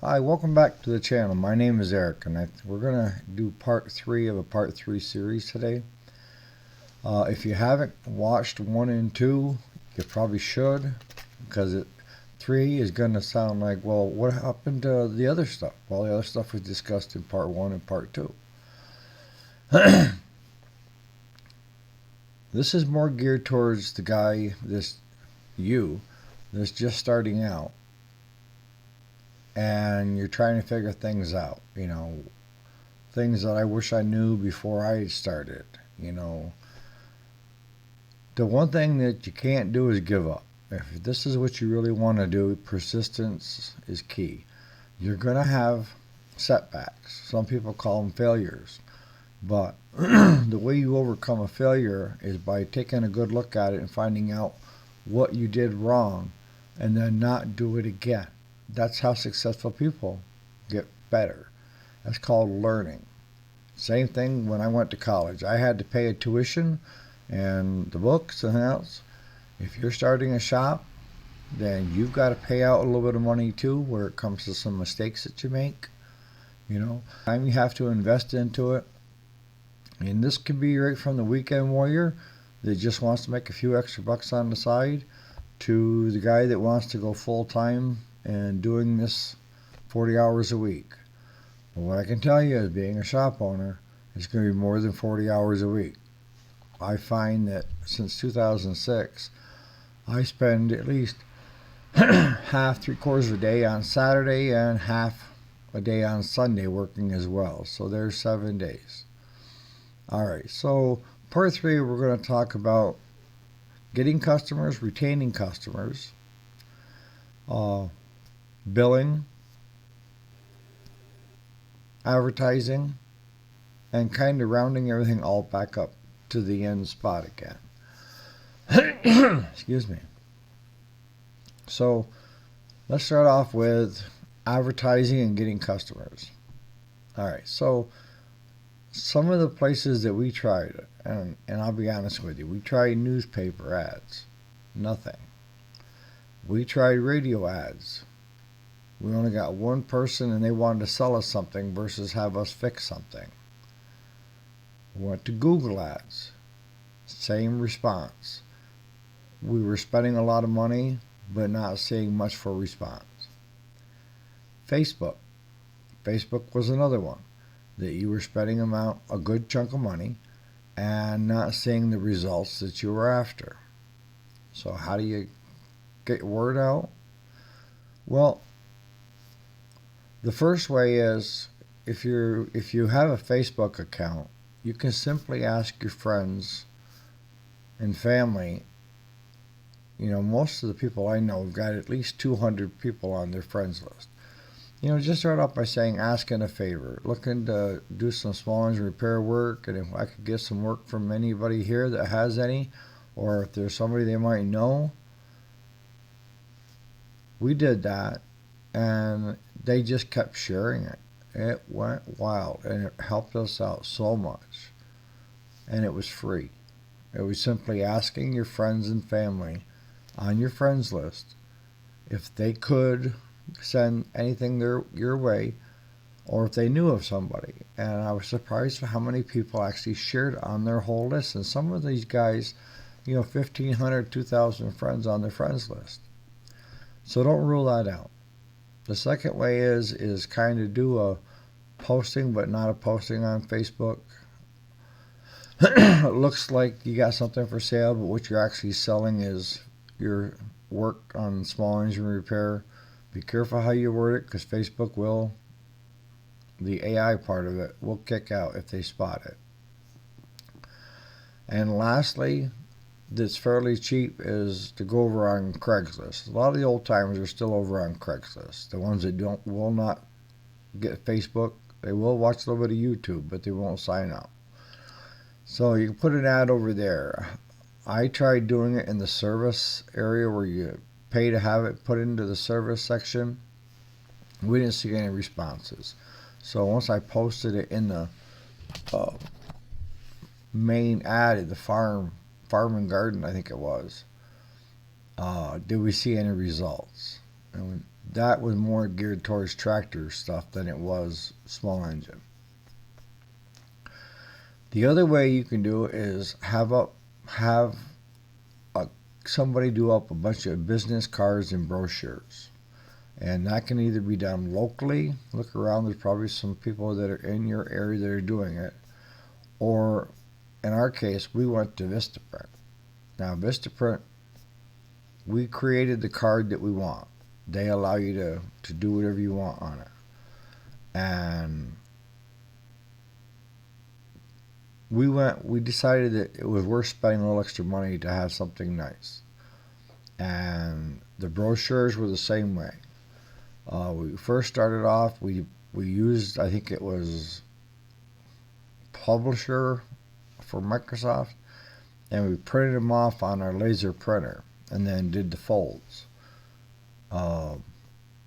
Hi, welcome back to the channel. My name is Eric, and we're going to do part 3 of a part 3 series today. If you haven't watched 1 and 2, you probably should, because 3 is going to sound like, well, what happened to the other stuff? Well, the other stuff was discussed in part 1 and part 2. This is more geared towards the guy, that's just starting out, and you're trying to figure things out, things that I wish I knew before I started. The one thing that you can't do is give up. If this is what you really want to do, persistence is key. You're going to have setbacks. Some people call them failures. But the way you overcome a failure is by taking a good look at it and finding out what you did wrong and then not do it again. That's how successful people get better. That's called learning. Same thing when I went to college. I had to pay a tuition and the books and else. If you're starting a shop, then you've got to pay out a little bit of money too, where it comes to some mistakes that you make. Time you have to invest into it. And this could be right from the weekend warrior that just wants to make a few extra bucks on the side to the guy that wants to go full time and doing this 40 hours a week. But what I can tell you is being a shop owner, it's going to be more than 40 hours a week. I find that since 2006, I spend at least half, 3/4 of a day on Saturday and half a day on Sunday working as well. So there's 7 days. Alright, so part 3 we're going to talk about getting customers, retaining customers, billing, advertising, and kind of rounding everything all back up to the end spot again. Excuse me. So let's start off with advertising and getting customers. Alright, so some of the places that we tried, and I'll be honest with you, we tried newspaper ads. Nothing. We tried radio ads. We only got one person and they wanted to sell us something versus have us fix something. We went to Google ads. Same response. We were spending a lot of money but not seeing much for response. Facebook. Facebook was another one that you were spending a good chunk of money and not seeing the results that you were after. So how do you get your word out? Well, the first way is if you have a Facebook account, you can simply ask your friends and family. Most of the people I know have got at least 200 people on their friends list. Just start off by saying, asking a favor, looking to do some small engine repair work, and if I could get some work from anybody here that has any, or if there's somebody they might know. We did that, and they just kept sharing it. It went wild, and it helped us out so much, and it was free. It was simply asking your friends and family on your friends list if they could send anything your way, or if they knew of somebody. And I was surprised at how many people actually shared on their whole list. And some of these guys, 1,500, 2,000 friends on their friends list. So don't rule that out. The second way is kind of do a posting, but not a posting on Facebook. It looks like you got something for sale, but what you're actually selling is your work on small engine repair. Be careful how you word it, because Facebook will, the AI part of it, will kick out if they spot it. And lastly, that's fairly cheap, is to go over on Craigslist. A lot of the old timers are still over on Craigslist. The ones that will not get Facebook, they will watch a little bit of YouTube, but they won't sign up. So you can put an ad over there. I tried doing it in the service area where you pay to have it put into the service section. We didn't see any responses. So once I posted it in the main ad at the farm and garden, I think it was, did we see any results? And that was more geared towards tractor stuff than it was small engine. The other way you can do it is have a, somebody do up a bunch of business cards and brochures. And that can either be done locally. Look around, there's probably some people that are in your area that are doing it. Or in our case, we went to Vistaprint. Now, Vistaprint, we created the card that we want. They allow you to do whatever you want on it. And we decided that it was worth spending a little extra money to have something nice. And the brochures were the same way. We first started off, we used, I think it was Publisher for Microsoft, and we printed them off on our laser printer and then did the folds.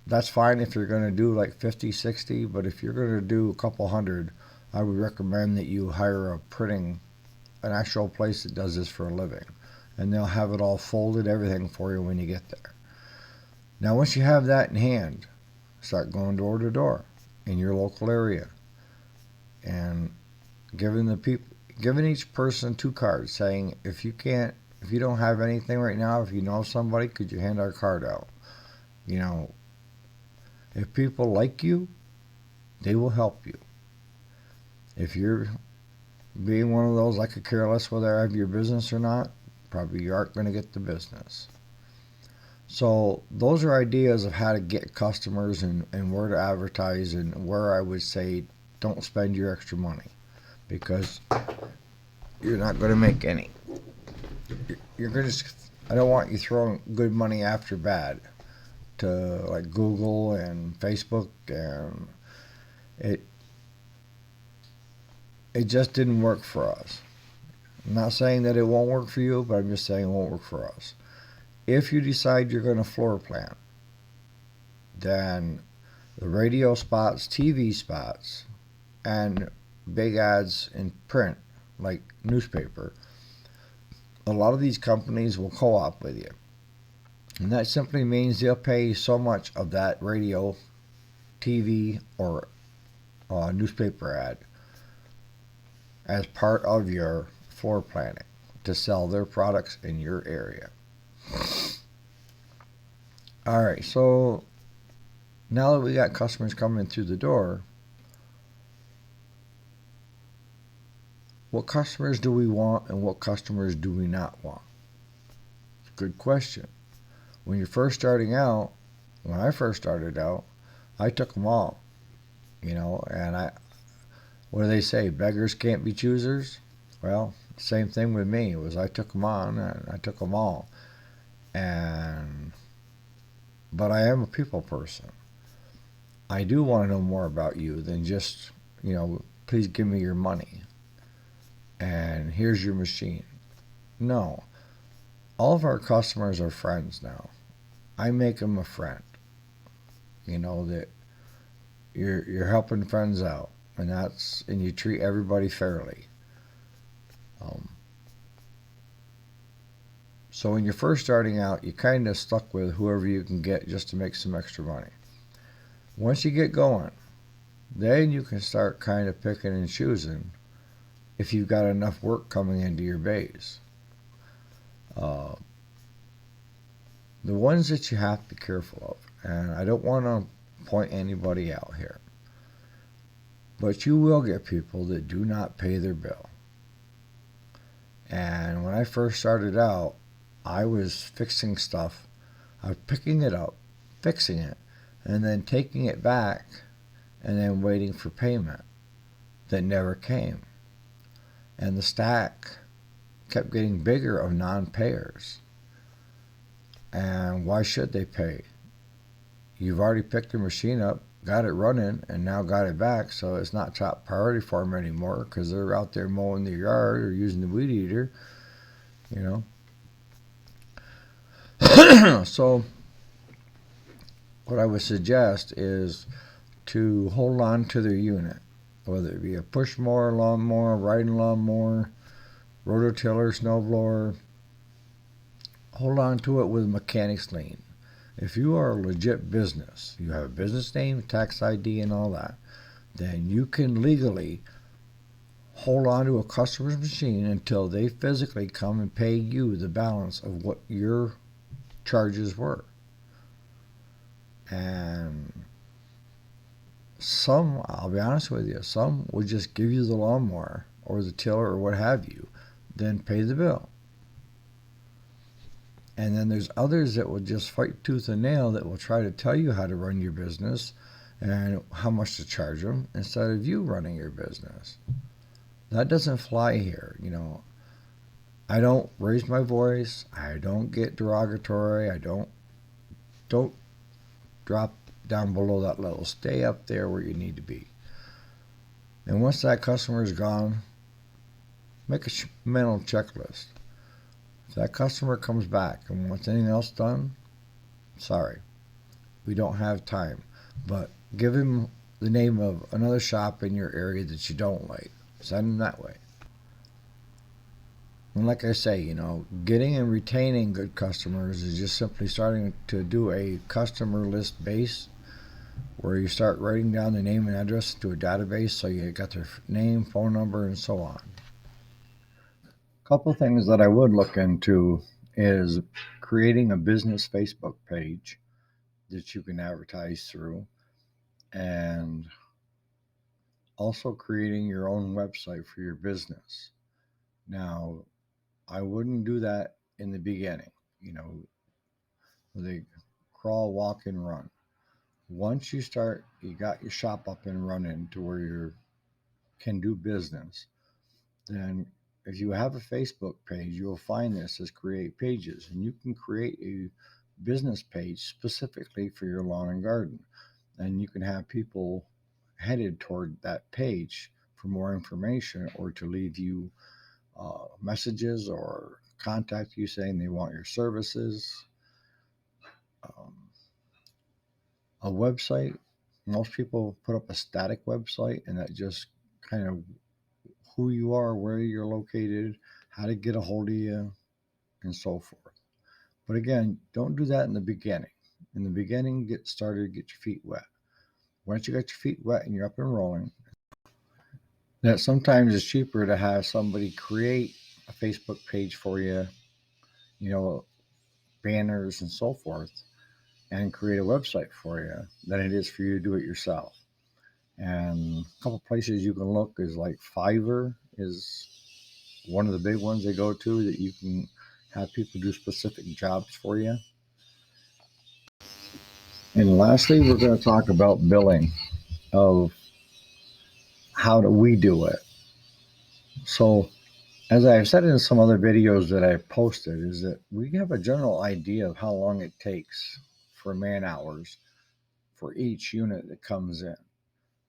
That's fine if you're going to do like 50, 60, but if you're going to do a couple hundred, I would recommend that you hire an actual place that does this for a living. And they'll have it all folded, everything for you when you get there. Now, once you have that in hand, start going door to door in your local area and giving each person 2 cards, saying, if you don't have anything right now, if you know somebody, could you hand our card out? You know, if people like you, they will help you. If you're being one of those, I could care less whether I have your business or not, probably you aren't going to get the business. So those are ideas of how to get customers and where to advertise, and where I would say don't spend your extra money, because you're not going to make any. You're going to. I don't want you throwing good money after bad to like Google and Facebook, and it just didn't work for us. I'm not saying that it won't work for you, but I'm just saying it won't work for us. If you decide you're going to floor plan, then the radio spots, TV spots, and big ads in print, like newspaper, a lot of these companies will co-op with you. And that simply means they'll pay so much of that radio, TV, or newspaper ad as part of your floor planning to sell their products in your area. Alright, so now that we got customers coming through the door, what customers do we want and what customers do we not want? Good question. When you're first starting out, when I first started out, I took them all, and what do they say? Beggars can't be choosers? Well, same thing with me. It was I took them on and I took them all. But I am a people person. I do want to know more about you than just, please give me your money and here's your machine. No. All of our customers are friends now. I make them a friend. That you're helping friends out, and you treat everybody fairly. So when you're first starting out, you kind of stuck with whoever you can get just to make some extra money. Once you get going, then you can start kind of picking and choosing if you've got enough work coming into your base. The ones that you have to be careful of, and I don't want to point anybody out here, but you will get people that do not pay their bill. And when I first started out, I was fixing stuff. I was picking it up, fixing it, and then taking it back, and then waiting for payment that never came. And the stack kept getting bigger of non-payers. And why should they pay? You've already picked your machine up, got it running, and now got it back, so it's not top priority for them anymore because they're out there mowing their yard or using the weed eater, So what I would suggest is to hold on to their unit, whether it be a push mower, lawnmower, riding lawnmower, rototiller, snowblower. Hold on to it with a mechanic's lien. If you are a legit business, you have a business name, tax ID, and all that, then you can legally hold on to a customer's machine until they physically come and pay you the balance of what your charges were. And some, I'll be honest with you, some would just give you the lawnmower or the tiller or what have you, then pay the bill. And then there's others that will just fight tooth and nail that will try to tell you how to run your business and how much to charge them instead of you running your business. That doesn't fly here. I don't raise my voice. I don't get derogatory. I don't drop down below that level. Stay up there where you need to be. And once that customer is gone, make a mental checklist. If that customer comes back and wants anything else done, sorry, we don't have time. But give him the name of another shop in your area that you don't like. Send him that way. And like I say, getting and retaining good customers is just simply starting to do a customer list base where you start writing down the name and address to a database so you got their name, phone number, and so on. A couple of things that I would look into is creating a business Facebook page that you can advertise through, and also creating your own website for your business. Now, I wouldn't do that in the beginning, they crawl, walk, and run. Once you got your shop up and running to where you can do business, then if you have a Facebook page, you'll find this as create pages, and you can create a business page specifically for your lawn and garden. And you can have people headed toward that page for more information or to leave you messages or contact you saying they want your services. Um, a website, most people put up a static website, and that just kind of who you are, where you're located, how to get a hold of you, and so forth. But again, don't do that in the beginning. In the beginning, get started, get your feet wet. Once you got your feet wet and you're up and rolling, that sometimes it's cheaper to have somebody create a Facebook page for you, you know, banners and so forth, and create a website for you than it is for you to do it yourself. And a couple places you can look is like Fiverr is one of the big ones they go to that you can have people do specific jobs for you. And lastly, we're going to talk about billing of how do we do it. So, as I've said in some other videos that I've posted, is that we have a general idea of how long it takes for man hours for each unit that comes in.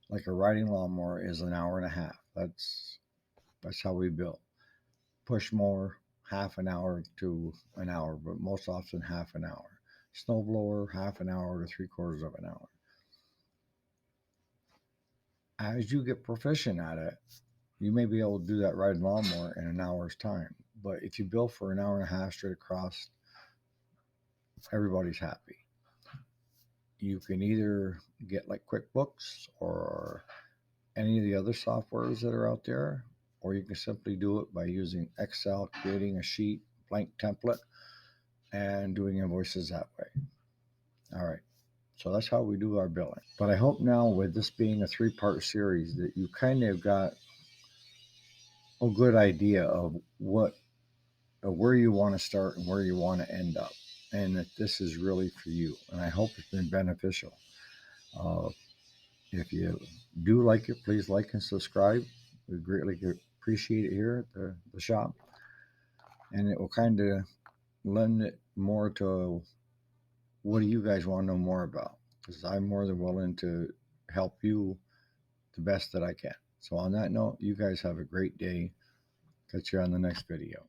Like a riding lawnmower is an hour and a half. That's how we bill. Push mower, half an hour to an hour, but most often half an hour. Snowblower, half an hour to three-quarters of an hour. As you get proficient at it, you may be able to do that riding lawnmower in an hour's time. But if you bill for an hour and a half straight across, everybody's happy. You can either get like QuickBooks or any of the other softwares that are out there, or you can simply do it by using Excel, creating a sheet, blank template, and doing invoices that way. All right. So that's how we do our billing. But I hope now, with this being a three-part series, that you kind of got a good idea of where you want to start and where you want to end up, and that this is really for you. And I hope it's been beneficial. Uh, if you do like it, please like and subscribe. We greatly appreciate it here at the shop, and it will kind of lend it more to what do you guys want to know more about, because I'm more than willing to help you the best that I can. So on that note, you guys have a great day. Catch you on the next video.